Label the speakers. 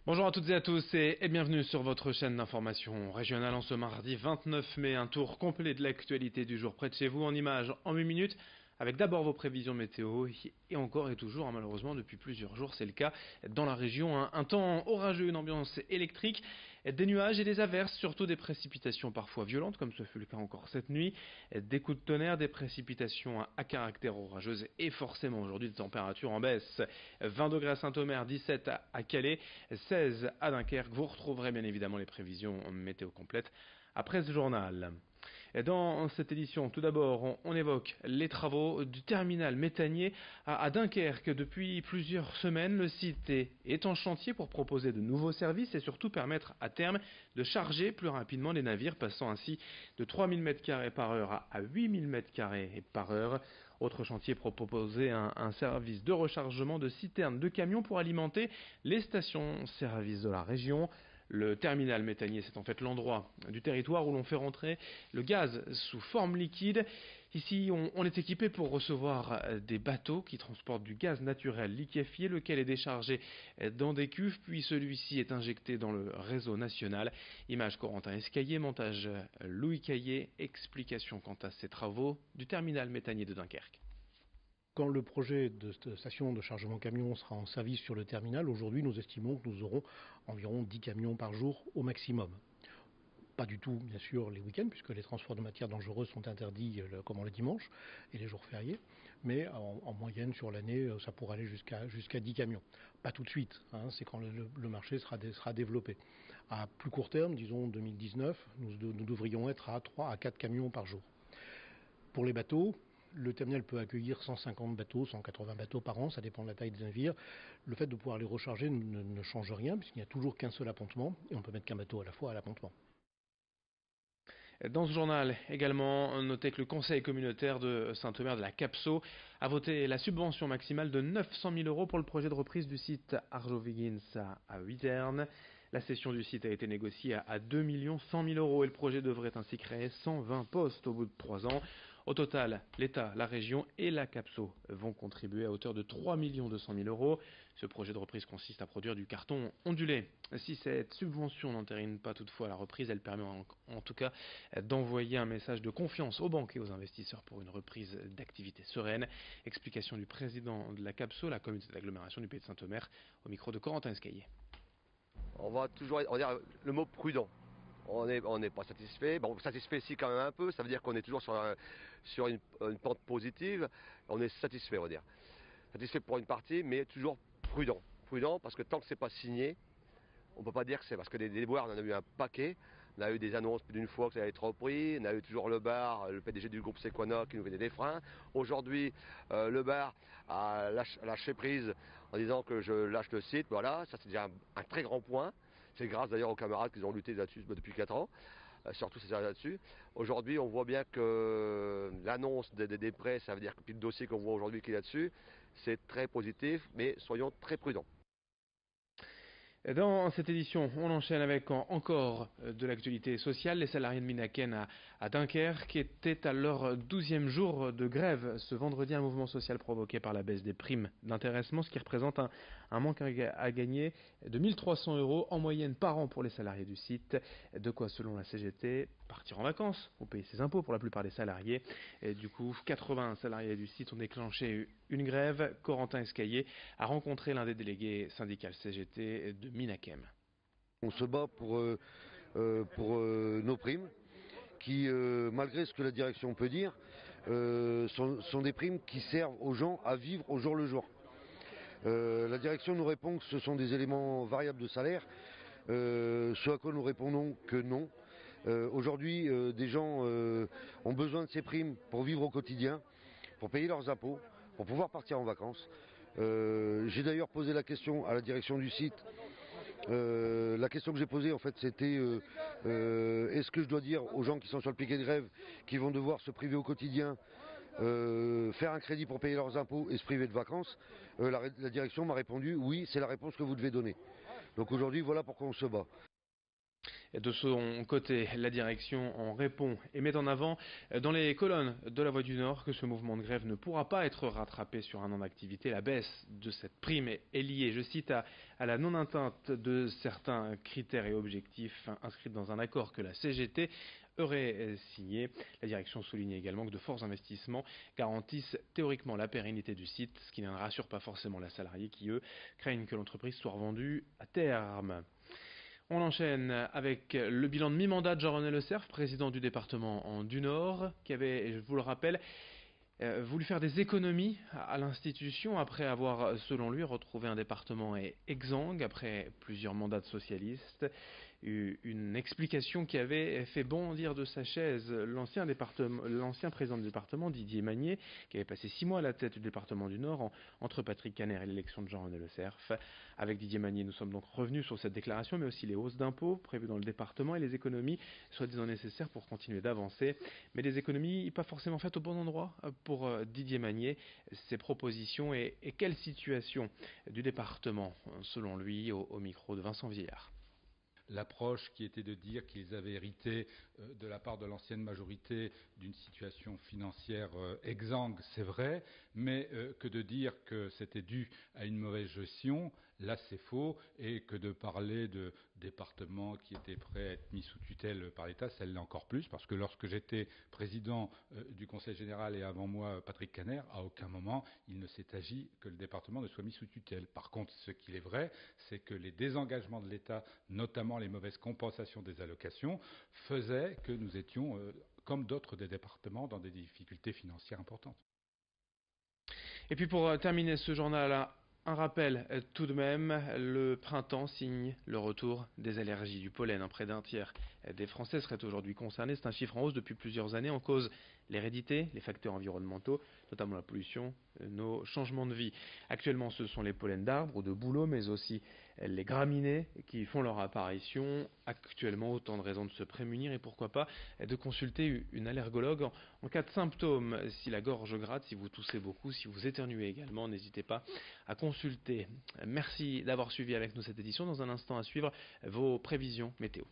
Speaker 1: Bonjour à toutes et à tous et bienvenue sur votre chaîne d'information régionale en ce mardi 29 mai. Un tour complet de l'actualité du jour près de chez vous en images en 8 minutes avec d'abord vos prévisions météo et encore et toujours, malheureusement depuis plusieurs jours c'est le cas dans la région. Un temps orageux, une ambiance électrique, des nuages et des averses, surtout des précipitations parfois violentes comme ce fut le cas encore cette nuit, des coups de tonnerre, des précipitations à caractère orageuse et forcément aujourd'hui des températures en baisse. 20 degrés à Saint-Omer, 17 à Calais, 16 à Dunkerque. Vous retrouverez bien évidemment les prévisions météo complètes après ce journal. Et dans cette édition, tout d'abord, on évoque les travaux du terminal méthanier à Dunkerque. Depuis plusieurs semaines, le site est en chantier pour proposer de nouveaux services et surtout permettre à terme de charger plus rapidement les navires, passant ainsi de 3000 m² par heure à 8000 m² par heure. Autre chantier pour proposer un service de rechargement de citernes de camions pour alimenter les stations-service de la région. Le terminal méthanier, c'est en fait l'endroit du territoire où l'on fait rentrer le gaz sous forme liquide. Ici, on est équipé pour recevoir des bateaux qui transportent du gaz naturel liquéfié, lequel est déchargé dans des cuves, puis celui-ci est injecté dans le réseau national. Image Corentin Escaillé, montage Louis Caillé, explication quant à ces travaux du terminal méthanier de Dunkerque.
Speaker 2: Quand le projet de station de chargement camion sera en service sur le terminal, aujourd'hui nous estimons que nous aurons environ 10 camions par jour au maximum. Pas du tout, bien sûr, les week-ends, puisque les transports de matières dangereuses sont interdits comme le dimanche et les jours fériés. Mais en moyenne, sur l'année, ça pourrait aller jusqu'à 10 camions. Pas tout de suite, hein, c'est quand le marché sera développé. À plus court terme, disons 2019, nous devrions être à 3 à 4 camions par jour. Pour les bateaux, le terminal peut accueillir 150 bateaux, 180 bateaux par an, ça dépend de la taille des navires. Le fait de pouvoir les recharger ne change rien, puisqu'il n'y a toujours qu'un seul appontement, et on peut mettre qu'un bateau à la fois à l'appontement.
Speaker 1: Dans ce journal également, notez que le conseil communautaire de Saint-Omer de la Capso a voté la subvention maximale de 900 000 € pour le projet de reprise du site Arjowiggins à Huizerne. La cession du site a été négociée à 2 100 000 € et le projet devrait ainsi créer 120 postes au bout de 3 ans. Au total, l'État, la région et la Capso vont contribuer à hauteur de 3 200 000 €. Ce projet de reprise consiste à produire du carton ondulé. Si cette subvention n'entérine pas toutefois la reprise, elle permet en tout cas d'envoyer un message de confiance aux banques et aux investisseurs pour une reprise d'activité sereine. Explication du président de la Capso, la communauté d'agglomération du Pays de Saint-Omer, au micro de Corentin Escaillé.
Speaker 3: On va toujours on va dire le mot prudent. On n'est pas satisfait. Bon, satisfait si quand même un peu, ça veut dire qu'on est toujours sur une pente positive. On est satisfait, on va dire. Satisfait pour une partie, mais toujours prudent. Prudent parce que tant que c'est pas signé, on peut pas dire que c'est parce que des déboires, on en a eu un paquet. On a eu des annonces plus d'une fois que ça allait être repris. On a eu toujours le bar, le PDG du groupe Sequana qui nous vendait des freins. Aujourd'hui, le bar a lâché prise en disant que je lâche le site. Voilà, ça c'est déjà un très grand point. C'est grâce d'ailleurs aux camarades qui ont lutté là-dessus depuis 4 ans. Surtout c'est là-dessus. Aujourd'hui, on voit bien que l'annonce des prêts, ça veut dire que puis le dossier qu'on voit aujourd'hui qui est là-dessus, c'est très positif, mais soyons très prudents.
Speaker 1: Dans cette édition, on enchaîne avec encore de l'actualité sociale. Les salariés de Minaken à Dunkerque étaient à leur 12e jour de grève ce vendredi, un mouvement social provoqué par la baisse des primes d'intéressement, ce qui représente un manque à gagner de 1 300 € en moyenne par an pour les salariés du site. De quoi, selon la CGT, partir en vacances ou payer ses impôts pour la plupart des salariés. Et du coup, 80 salariés du site ont déclenché une grève. Corentin Escaillé a rencontré l'un des délégués syndicaux CGT de Minakem.
Speaker 4: On se bat pour nos primes qui, malgré ce que la direction peut dire, sont des primes qui servent aux gens à vivre au jour le jour. La direction nous répond que ce sont des éléments variables de salaire, ce à quoi nous répondons que non. Aujourd'hui, des gens ont besoin de ces primes pour vivre au quotidien, pour payer leurs impôts, pour pouvoir partir en vacances. J'ai d'ailleurs posé la question à la direction du site. La question que j'ai posée en fait c'était est-ce que je dois dire aux gens qui sont sur le piquet de grève qui vont devoir se priver au quotidien faire un crédit pour payer leurs impôts et se priver de vacances. La direction m'a répondu oui, c'est la réponse que vous devez donner. Donc aujourd'hui voilà pourquoi on se bat.
Speaker 1: De son côté, la direction en répond et met en avant dans les colonnes de la Voix du Nord que ce mouvement de grève ne pourra pas être rattrapé sur un an d'activité. La baisse de cette prime est liée, je cite, à la non-atteinte de certains critères et objectifs inscrits dans un accord que la CGT aurait signé. La direction souligne également que de forts investissements garantissent théoriquement la pérennité du site, ce qui ne rassure pas forcément la salariée qui, eux, craignent que l'entreprise soit revendue à terme. On enchaîne avec le bilan de mi-mandat de Jean-René Le Cerf, président du département du Nord, qui avait, je vous le rappelle, voulu faire des économies à l'institution après avoir, selon lui, retrouvé un département exsangue après plusieurs mandats de socialistes. Une explication qui avait fait bondir de sa chaise l'ancien président du département, Didier Magnier, qui avait passé 6 mois à la tête du département du Nord entre Patrick Caner et l'élection de Jean-René Le Cerf. Avec Didier Magnier, nous sommes donc revenus sur cette déclaration, mais aussi les hausses d'impôts prévues dans le département et les économies soi-disant nécessaires pour continuer d'avancer. Mais des économies pas forcément faites au bon endroit pour Didier Magnier. Ses propositions et quelle situation du département, selon lui, au micro de Vincent Vieillard.
Speaker 5: L'approche qui était de dire qu'ils avaient hérité de la part de l'ancienne majorité d'une situation financière exsangue, c'est vrai, mais que de dire que c'était dû à une mauvaise gestion, là c'est faux, et que de parler de départements qui étaient prêts à être mis sous tutelle par l'État, ça l'est encore plus, parce que lorsque j'étais président du Conseil général et avant moi Patrick Caner, à aucun moment il ne s'est agi que le département ne soit mis sous tutelle. Par contre, ce qu'il est vrai, c'est que les désengagements de l'État, notamment les mauvaises compensations des allocations, faisaient que nous étions, comme d'autres des départements, dans des difficultés financières importantes.
Speaker 1: Et puis pour terminer ce journal, un rappel tout de même, le printemps signe le retour des allergies du pollen. Près d'un tiers des Français seraient aujourd'hui concernés. C'est un chiffre en hausse depuis plusieurs années. En cause, l'hérédité, les facteurs environnementaux, notamment la pollution, nos changements de vie. Actuellement, ce sont les pollens d'arbres ou de bouleaux, mais aussi les graminées qui font leur apparition. Actuellement, autant de raisons de se prémunir et pourquoi pas de consulter une allergologue en cas de symptômes. Si la gorge gratte, si vous toussez beaucoup, si vous éternuez également, n'hésitez pas à consulter. Merci d'avoir suivi avec nous cette édition. Dans un instant à suivre vos prévisions météo.